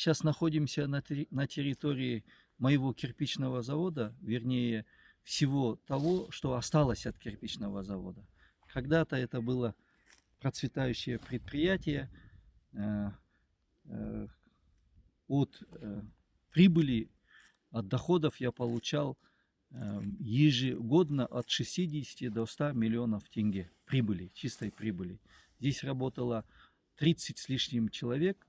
сейчас находимся на территории моего кирпичного завода, вернее, всего того, что осталось от кирпичного завода. Когда-то это было процветающее предприятие. От прибыли, от доходов я получал ежегодно от 60 до 100 миллионов тенге прибыли, чистой прибыли. Здесь работало 30 с лишним человек,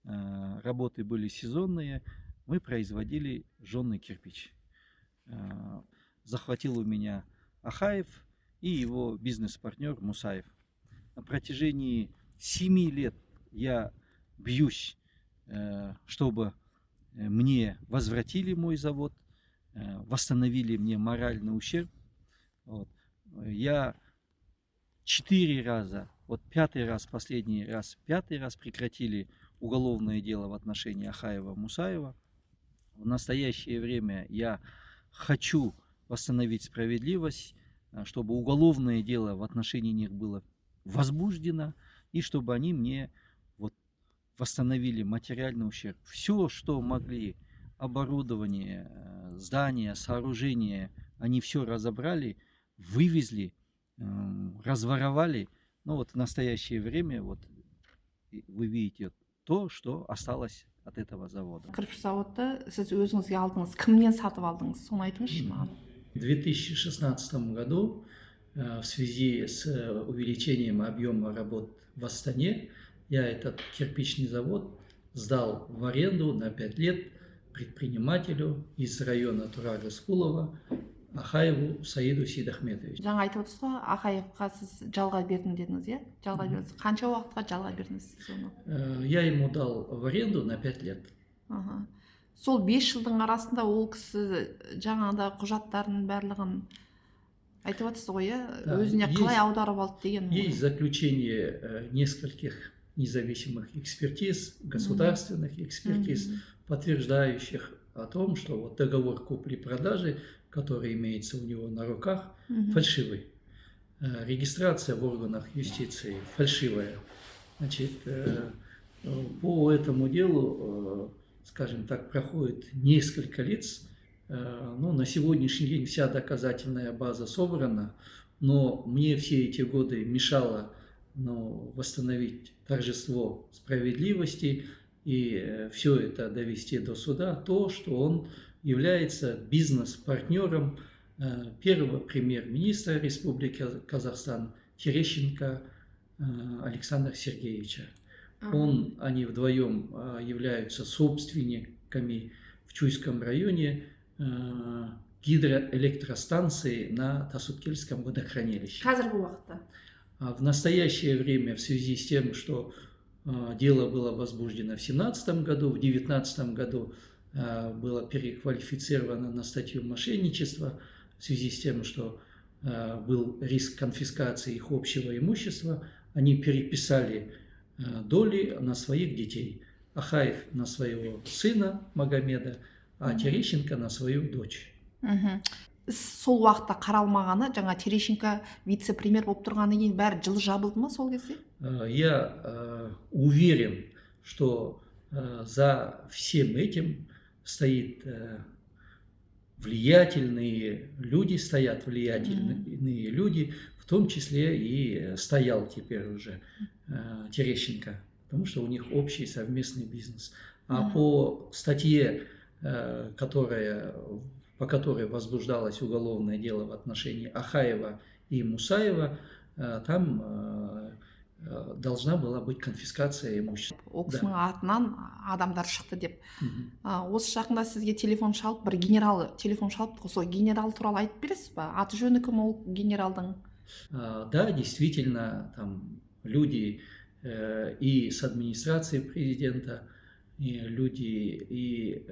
работы были сезонные, мы производили жженый кирпич. Захватил у меня Ахаев и его бизнес-партнер Мусаев. На протяжении 7 лет я бьюсь, чтобы мне возвратили мой завод, восстановили мне моральный ущерб. Вот. Я 4 раза, вот 5-й раз, последний раз, 5-й раз прекратили уголовное дело в отношении Ахаева-Мусаева. В настоящее время я хочу восстановить справедливость, чтобы уголовное дело в отношении них было возбуждено, и чтобы они мне восстановили материальный ущерб. Все, что могли, оборудование, здания, сооружения, они все разобрали, вывезли, разворовали. Но вот в настоящее время вот вы видите то, что осталось от этого завода. Кірпіш зауытты сіз өзіңізге алдыңыз, кімнен сатып алдыңыз? Соны айтыңызшы маған. В 2016 году в связи с увеличением объема работ в Астане я этот кирпичный завод сдал в аренду на 5 лет предпринимателю из района Турар-Рыскулова Ахаеву Саиду Сейдахметовичу. Жаңа айтып отырсыз ғой, Ахаевқа сіз жалға бердім дедіңіз, иә? Жалға бердіңіз. Қанша уақытқа жалға бердіңіз сіз оны? Я ему дал в аренду на 5 лет. Сол 5 жылдың арасында ол кісі жаңағыда құжаттарын барлығын айтып отырсыз ғой, иә? Өзіне қалай аударып алды деген. Есть заключение нескольких независимых экспертиз, государственных экспертиз, подтверждающих о том, что вот договор купли-продажи, который имеется у него на руках, фальшивый. Регистрация в органах юстиции фальшивая. Значит, по этому делу, скажем так, проходит несколько лиц. Ну, на сегодняшний день вся доказательная база собрана, но мне все эти годы мешало восстановить торжество справедливости и все это довести до суда, то, что он является бизнес-партнером первого премьер-министра Республики Казахстан Терещенко Александра Сергеевича. Они вдвоем являются собственниками в Чуйском районе гидроэлектростанции на Тасуткельском водохранилище. В настоящее время, в связи с тем, что дело было возбуждено в 2017 году, в 2019 году было переквалифицировано на статью мошенничества, в связи с тем, что был риск конфискации их общего имущества, они переписали доли на своих детей. Ахаев на своего сына Магомеда, а Терещенко на свою дочь. Сол уақытта қаралмағаны, жаңа Терещенко вице-премьер болып тұрғаны кейін бәрі жылы жабылды ма сол кезде? Я уверен, что за всем этим стоит влиятельные люди, в том числе и стоял теперь уже Терещенко, потому что у них общий совместный бизнес. А по статье, по которой возбуждалось уголовное дело в отношении Ахаева и Мусаева, там должна была быть конфискация имущества. Ол кісінің атынан адамдар шықты деп. Осы жақында сізге телефон шалып, бір генерал телефон шалып, сол генерал туралы айтып бересіз ба? Аты жөні кім ол генералдың? Да, действительно, там люди и с администрации президента, и люди и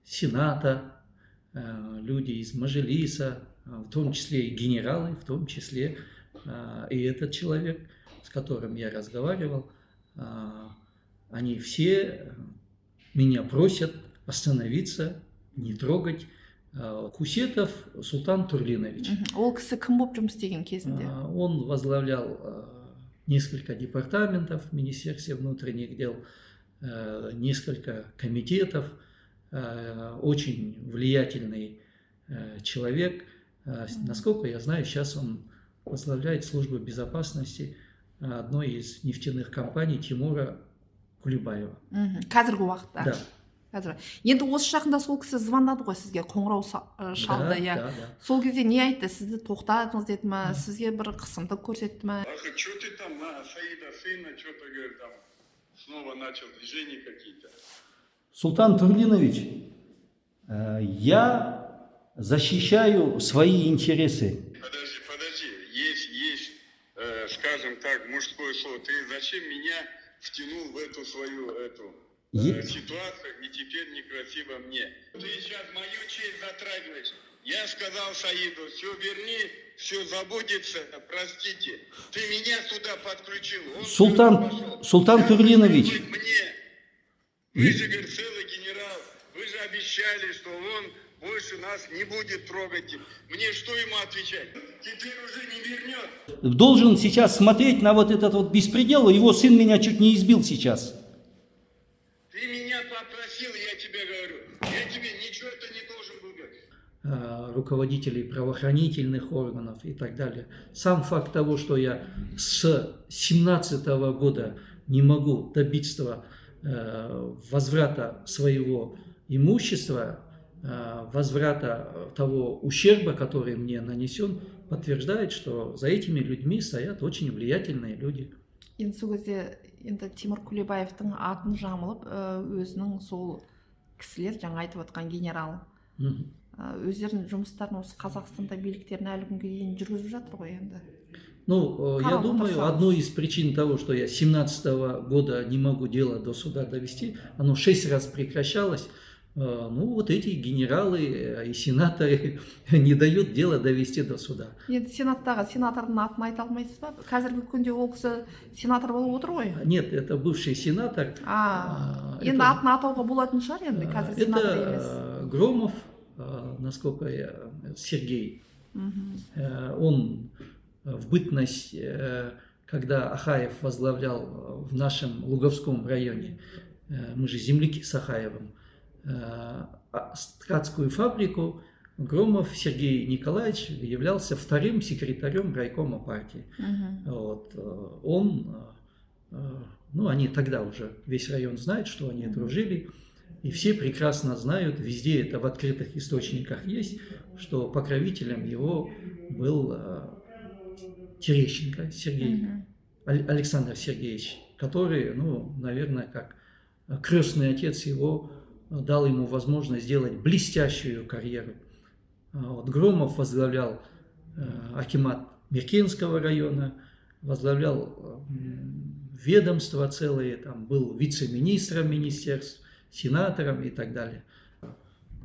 Сената, люди из Мажилиса, в том числе и генералы, в том числе и этот человек, с которым я разговаривал, они все меня просят остановиться, не трогать. Кусетов Султан Турлинович. Ол кісі кім болып жұмыс істеген кезінде? Он возглавлял несколько департаментов в Министерстве внутренних дел. несколько комитетов, очень влиятельный человек. Насколько я знаю, сейчас он возглавляет службу безопасности одной из нефтяных компаний Тимура Кулебаева. Қазіргі уақытта. Да. Қазір. Енді осы жақында сол кісі звондады ғой сізге, қоңырау шалды, Да, иә. да, да. Сол кезде не айтты? Сізді тоқтатыңыз деді ме? Сізге бір қысымдық көрсетті ме? Что ты там на Саида сына, что-то, говорит, там снова начал движения какие-то? Султан Турлинович, я защищаю свои интересы. Подожди, есть, скажем так, мужское слово. Ты зачем меня втянул в эту свою ситуацию, и теперь некрасиво мне? Ты сейчас мою честь затрагиваешь. Я сказал Саиду, все верни, все забудется, простите. Ты меня сюда подключил. Султан Турлинович. Вы же, говорит, целый генерал. Вы же обещали, что он больше нас не будет трогать. Мне что ему отвечать? Теперь уже не вернет. Должен сейчас смотреть на вот этот вот беспредел. Его сын меня чуть не избил сейчас. Ты меня попросил, я тебе говорю. Я тебе ничего-то не должен был говорить. Руководителей правоохранительных органов и так далее. Сам факт того, что я с 2017 года не могу добиться возврата своего имущества, возврата того ущерба, который мне нанесен, подтверждает, что за этими людьми стоят очень влиятельные люди. Енді сол кезде енді Тимур Кулебаевтың атын жамылып, өзінің сол кісілер жаңа айтып отқан генерал өздерінің жұмыстарын осы Қазақстанда биліктерін әлі күнге дейін жүргізіп жатыр ғой енді. Ну, я думаю, одной из причин того, что я с 2017 года не могу дело до суда довести, оно 6 раз прекращалось. Ну, вот эти генералы и сенаторы не дают дело довести до суда. Енді сенаттағы сенатордың атын айта алмайсыз ба? Қазіргі күнде ол кісі сенатор болып отыр ғой. Нет, это бывший сенатор. Енді атын атауға болатын шығар енді, қазір сенатор емес. Это Громов, насколько я, Сергей. Он в бытность, когда Ахаев возглавлял в нашем Луговском районе, мы же земляки с Ахаевым, ткацкую фабрику, Громов Сергей Николаевич являлся вторым секретарем райкома партии. Вот. Он, ну, они тогда уже, весь район знает, что они дружили, и все прекрасно знают, везде это в открытых источниках есть, что покровителем его был Терещенко Сергей, Александр Сергеевич, который, ну, наверное, как крестный отец его, дал ему возможность сделать блестящую карьеру. Вот Громов возглавлял акимат Меркенского района, возглавлял ведомства целые, там был вице-министром министерств, сенатором и так далее.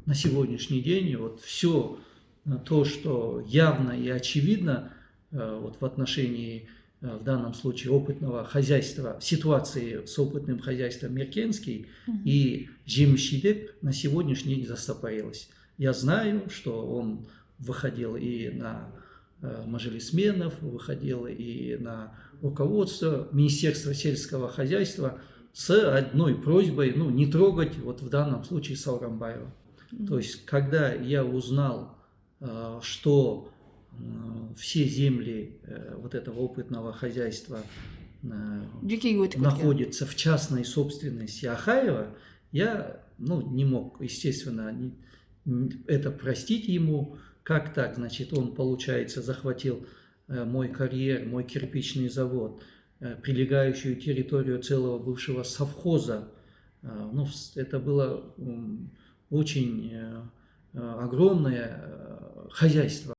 На сегодняшний день вот все то, что явно и очевидно вот в отношении, в данном случае, опытного хозяйства, ситуации с опытным хозяйством Меркенский и Жемшидеп на сегодняшний день застопорилось. Я знаю, что он выходил и на мажилисменов, выходил и на руководство Министерства сельского хозяйства с одной просьбой, ну, не трогать, вот в данном случае, Сауранбаева. То есть, когда я узнал, что все земли вот этого опытного хозяйства находятся в частной собственности Ахаева, я, ну, не мог, естественно, это простить ему. Как так? Значит, он, получается, захватил мой карьер, мой кирпичный завод, прилегающую территорию целого бывшего совхоза. Ну, это было очень огромное хозяйство.